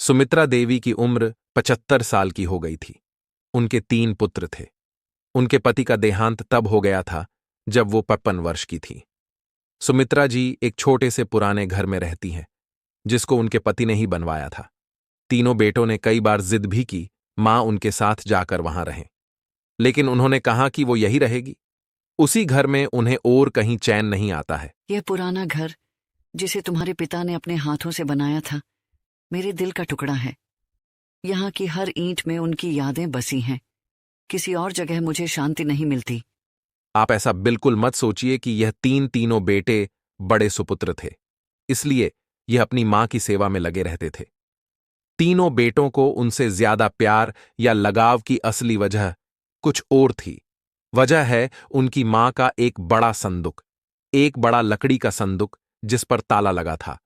सुमित्रा देवी की उम्र 75 साल की हो गई थी। उनके 3 पुत्र थे। उनके पति का देहांत तब हो गया था जब वो 55 वर्ष की थी। सुमित्रा जी एक छोटे से पुराने घर में रहती हैं, जिसको उनके पति ने ही बनवाया था। तीनों बेटों ने कई बार जिद भी की मां उनके साथ जाकर वहां रहें, लेकिन उन्होंने कहा कि वो यही रहेगी। उसी घर में उन्हें और कहीं चैन नहीं आता है। यह पुराना घर जिसे तुम्हारे पिता ने अपने हाथों से बनाया था, मेरे दिल का टुकड़ा है। यहाँ की हर ईंट में उनकी यादें बसी हैं। किसी और जगह मुझे शांति नहीं मिलती। आप ऐसा बिल्कुल मत सोचिए कि यह तीनों बेटे बड़े सुपुत्र थे, इसलिए यह अपनी मां की सेवा में लगे रहते थे। तीनों बेटों को उनसे ज्यादा प्यार या लगाव की असली वजह कुछ और थी। वजह है उनकी मां का एक बड़ा संदूक, एक बड़ा लकड़ी का संदूक जिस पर ताला लगा था।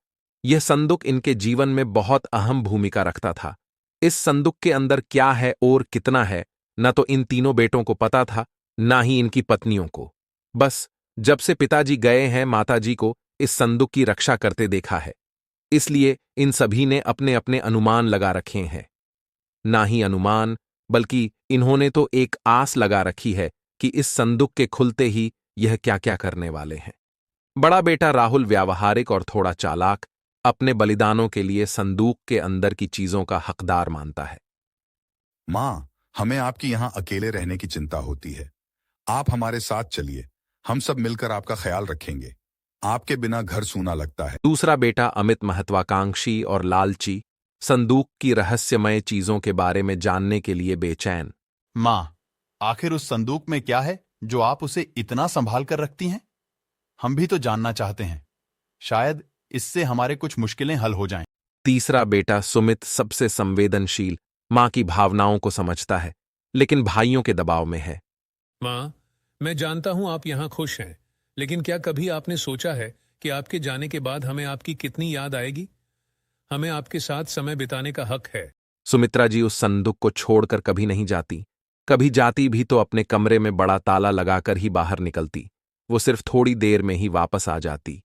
यह संदूक इनके जीवन में बहुत अहम भूमिका रखता था। इस संदूक के अंदर क्या है और कितना है, न तो इन तीनों बेटों को पता था, ना ही इनकी पत्नियों को। बस जब से पिताजी गए हैं, माताजी को इस संदूक की रक्षा करते देखा है, इसलिए इन सभी ने अपने अपने अनुमान लगा रखे हैं। ना ही अनुमान, बल्कि इन्होंने तो एक आस लगा रखी है कि इस संदूक के खुलते ही यह क्या क्या करने वाले हैं। बड़ा बेटा राहुल व्यावहारिक और थोड़ा चालाक, अपने बलिदानों के लिए संदूक के अंदर की चीजों का हकदार मानता है। मां, हमें आपकी यहां अकेले रहने की चिंता होती है। आप हमारे साथ चलिए, हम सब मिलकर आपका ख्याल रखेंगे। आपके बिना घर सूना लगता है। दूसरा बेटा अमित महत्वाकांक्षी और लालची, संदूक की रहस्यमय चीजों के बारे में जानने के लिए बेचैन। मां, आखिर उस संदूक में क्या है जो आप उसे इतना संभाल कर रखती हैं? हम भी तो जानना चाहते हैं। शायद इससे हमारे कुछ मुश्किलें हल हो जाएं। तीसरा बेटा सुमित सबसे संवेदनशील, मां की भावनाओं को समझता है, लेकिन भाइयों के दबाव में है। मां, मैं जानता हूं आप यहां खुश हैं, लेकिन क्या कभी आपने सोचा है कि आपके जाने के बाद हमें आपकी कितनी याद आएगी? हमें आपके साथ समय बिताने का हक है। सुमित्रा जी उस संदूक को छोड़कर कभी नहीं जाती। कभी जाती भी तो अपने कमरे में बड़ा ताला लगाकर ही बाहर निकलती। वो सिर्फ थोड़ी देर में ही वापस आ जाती।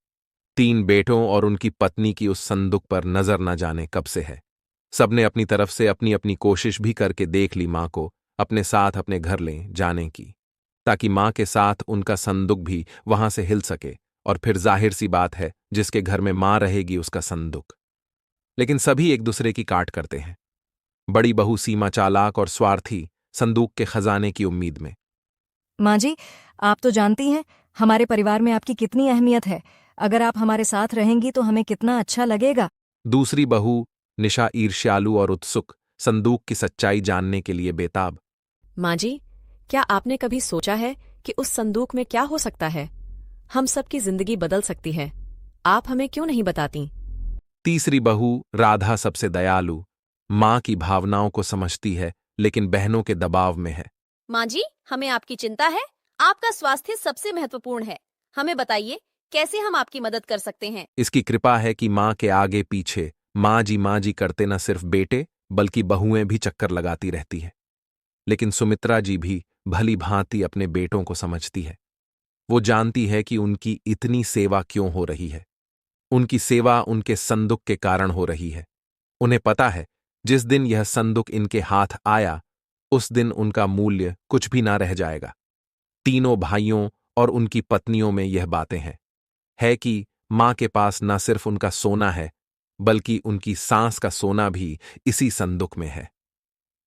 3 बेटों और उनकी पत्नी की उस संदूक पर नजर न जाने कब से है। सबने अपनी तरफ से अपनी अपनी कोशिश भी करके देख ली मां को अपने साथ अपने घर ले जाने की, ताकि मां के साथ उनका संदूक भी वहां से हिल सके, और फिर जाहिर सी बात है जिसके घर में मां रहेगी उसका संदूक। लेकिन सभी एक दूसरे की काट करते हैं। बड़ी बहू सीमा चालाक और स्वार्थी, संदूक के खजाने की उम्मीद में। माँ जी, आप तो जानती हैं हमारे परिवार में आपकी कितनी अहमियत है। अगर आप हमारे साथ रहेंगी तो हमें कितना अच्छा लगेगा। दूसरी बहू निशा ईर्ष्यालु और उत्सुक, संदूक की सच्चाई जानने के लिए बेताब। माँ जी, क्या आपने कभी सोचा है कि उस संदूक में क्या हो सकता है? हम सबकी जिंदगी बदल सकती है। आप हमें क्यों नहीं बताती? तीसरी बहू राधा सबसे दयालु, मां की भावनाओं को समझती है, लेकिन बहनों के दबाव में है। माँ जी, हमें आपकी चिंता है। आपका स्वास्थ्य सबसे महत्वपूर्ण है। हमें बताइए कैसे हम आपकी मदद कर सकते हैं। इसकी कृपा है कि मां के आगे पीछे मां जी करते न सिर्फ बेटे बल्कि बहुएं भी चक्कर लगाती रहती है। लेकिन सुमित्रा जी भी भली भांति अपने बेटों को समझती है। वो जानती है कि उनकी इतनी सेवा क्यों हो रही है। उनकी सेवा उनके संदूक के कारण हो रही है। उन्हें पता है जिस दिन यह संदूक इनके हाथ आया, उस दिन उनका मूल्य कुछ भी ना रह जाएगा। तीनों भाइयों और उनकी पत्नियों में यह बातें हैं है कि मां के पास न सिर्फ उनका सोना है, बल्कि उनकी सांस का सोना भी इसी संदूक में है।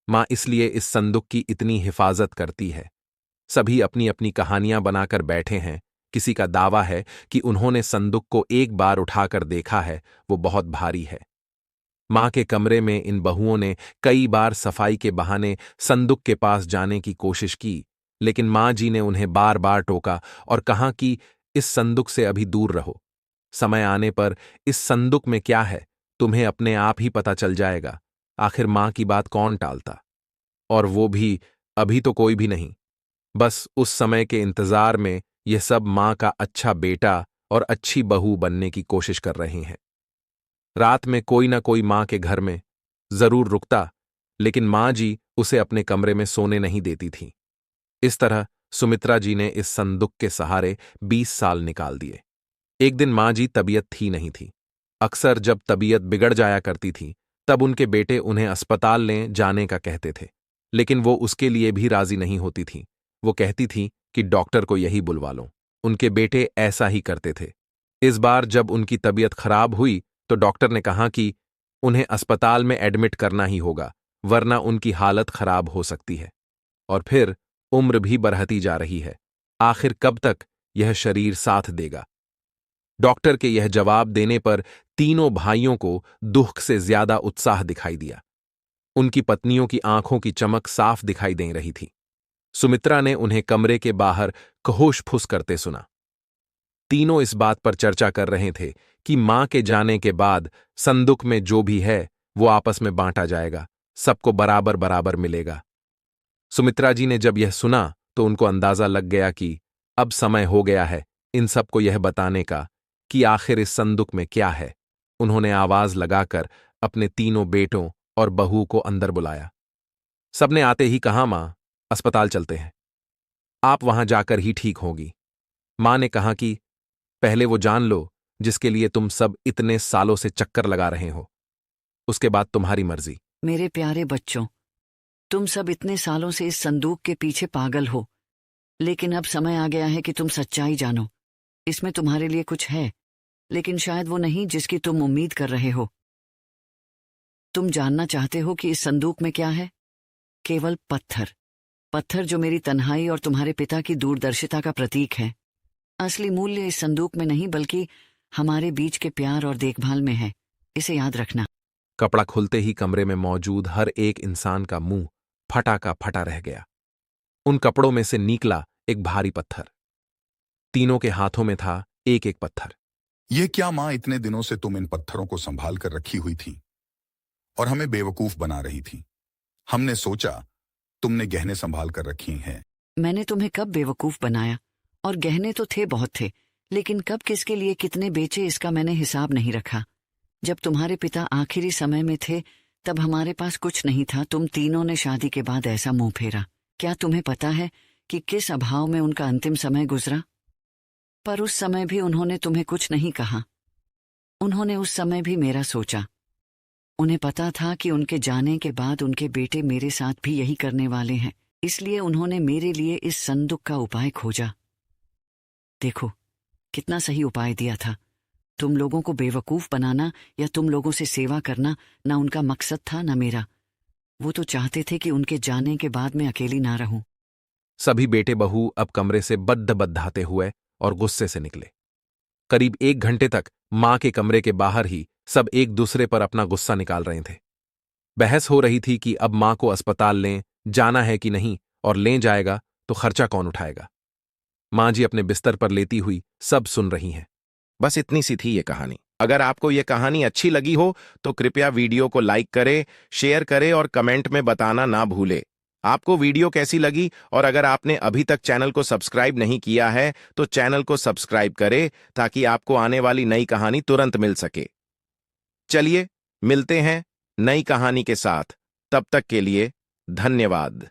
मां इसलिए इस संदूक की इतनी हिफाजत करती है। सभी अपनी अपनी कहानियां बनाकर बैठे हैं। किसी का दावा है कि उन्होंने संदूक को एक बार उठाकर देखा है, वो बहुत भारी है। मां के कमरे में इन बहुओं ने कई बार सफाई के बहाने संदूक के पास जाने की कोशिश की, लेकिन मां जी ने उन्हें बार बार टोका और कहा कि इस संदूक से अभी दूर रहो। समय आने पर इस संदूक में क्या है तुम्हें अपने आप ही पता चल जाएगा। आखिर मां की बात कौन टालता, और वो भी अभी तो कोई भी नहीं। बस उस समय के इंतजार में यह सब मां का अच्छा बेटा और अच्छी बहू बनने की कोशिश कर रहे हैं। रात में कोई ना कोई मां के घर में जरूर रुकता, लेकिन मां जी उसे अपने कमरे में सोने नहीं देती थी। इस तरह सुमित्रा जी ने इस संदूक के सहारे 20 साल निकाल दिए। एक दिन मां जी तबीयत नहीं थी। अक्सर जब तबीयत बिगड़ जाया करती थी, तब उनके बेटे उन्हें अस्पताल ले जाने का कहते थे, लेकिन वो उसके लिए भी राजी नहीं होती थी। वो कहती थी कि डॉक्टर को यही बुलवा लो। उनके बेटे ऐसा ही करते थे। इस बार जब उनकी तबीयत खराब हुई तो डॉक्टर ने कहा कि उन्हें अस्पताल में एडमिट करना ही होगा, वरना उनकी हालत खराब हो सकती है। और फिर उम्र भी बढ़ती जा रही है, आखिर कब तक यह शरीर साथ देगा? डॉक्टर के यह जवाब देने पर तीनों भाइयों को दुख से ज्यादा उत्साह दिखाई दिया। उनकी पत्नियों की आंखों की चमक साफ दिखाई दे रही थी। सुमित्रा ने उन्हें कमरे के बाहर कहोश फुस करते सुना। तीनों इस बात पर चर्चा कर रहे थे कि मां के जाने के बाद संदूक में जो भी है वो आपस में बांटा जाएगा, सबको बराबर बराबर मिलेगा। सुमित्रा जी ने जब यह सुना तो उनको अंदाजा लग गया कि अब समय हो गया है इन सबको यह बताने का कि आखिर इस संदूक में क्या है। उन्होंने आवाज लगाकर अपने तीनों बेटों और बहू को अंदर बुलाया। सबने आते ही कहा, मां, अस्पताल चलते हैं, आप वहां जाकर ही ठीक होगी। मां ने कहा कि पहले वो जान लो जिसके लिए तुम सब इतने सालों से चक्कर लगा रहे हो, उसके बाद तुम्हारी मर्जी। मेरे प्यारे बच्चों, तुम सब इतने सालों से इस संदूक के पीछे पागल हो, लेकिन अब समय आ गया है कि तुम सच्चाई जानो। इसमें तुम्हारे लिए कुछ है, लेकिन शायद वो नहीं जिसकी तुम उम्मीद कर रहे हो। तुम जानना चाहते हो कि इस संदूक में क्या है? केवल पत्थर। पत्थर जो मेरी तन्हाई और तुम्हारे पिता की दूरदर्शिता का प्रतीक है। असली मूल्य इस संदूक में नहीं बल्कि हमारे बीच के प्यार और देखभाल में है, इसे याद रखना। कपड़ा खुलते ही कमरे में मौजूद हर एक इंसान का मुंह फटा का फटा रह गया। उन कपड़ों में से निकला एक भारी पत्थर। तीनों के हाथों में था एक एक पत्थर। ये क्या मां, इतने दिनों से तुम इन पत्थरों को संभाल कर रखी हुई थी और हमें बेवकूफ बना रही थी। हमने सोचा तुमने गहने संभाल कर रखी हैं। मैंने तुम्हें कब बेवकूफ बनाया? और गहने तो थे, बहुत थे, लेकिन कब किसके लिए कितने बेचे इसका मैंने हिसाब नहीं रखा। जब तुम्हारे पिता आखिरी समय में थे तब हमारे पास कुछ नहीं था। तुम तीनों ने शादी के बाद ऐसा मुंह फेरा। क्या तुम्हें पता है कि किस अभाव में उनका अंतिम समय गुजरा? पर उस समय भी उन्होंने तुम्हें कुछ नहीं कहा। उन्होंने उस समय भी मेरा सोचा। उन्हें पता था कि उनके जाने के बाद उनके बेटे मेरे साथ भी यही करने वाले हैं, इसलिए उन्होंने मेरे लिए इस संदूक का उपाय खोजा। देखो कितना सही उपाय दिया था। तुम लोगों को बेवकूफ बनाना या तुम लोगों से सेवा करना ना उनका मकसद था ना मेरा। वो तो चाहते थे कि उनके जाने के बाद मैं अकेली ना रहूं। सभी बेटे बहू अब कमरे से बद्ध-बद्धाते हुए और गुस्से से निकले। करीब 1 घंटे तक मां के कमरे के बाहर ही सब एक दूसरे पर अपना गुस्सा निकाल रहे थे। बहस हो रही थी कि अब मां को अस्पताल लें जाना है कि नहीं, और ले जाएगा तो खर्चा कौन उठाएगा। मां जी अपने बिस्तर पर लेती हुई सब सुन रही हैं। बस इतनी सी थी ये कहानी। अगर आपको ये कहानी अच्छी लगी हो तो कृपया वीडियो को लाइक करें, शेयर करें और कमेंट में बताना ना भूलें आपको वीडियो कैसी लगी। और अगर आपने अभी तक चैनल को सब्सक्राइब नहीं किया है तो चैनल को सब्सक्राइब करें ताकि आपको आने वाली नई कहानी तुरंत मिल सके। चलिए मिलते हैं नई कहानी के साथ, तब तक के लिए धन्यवाद।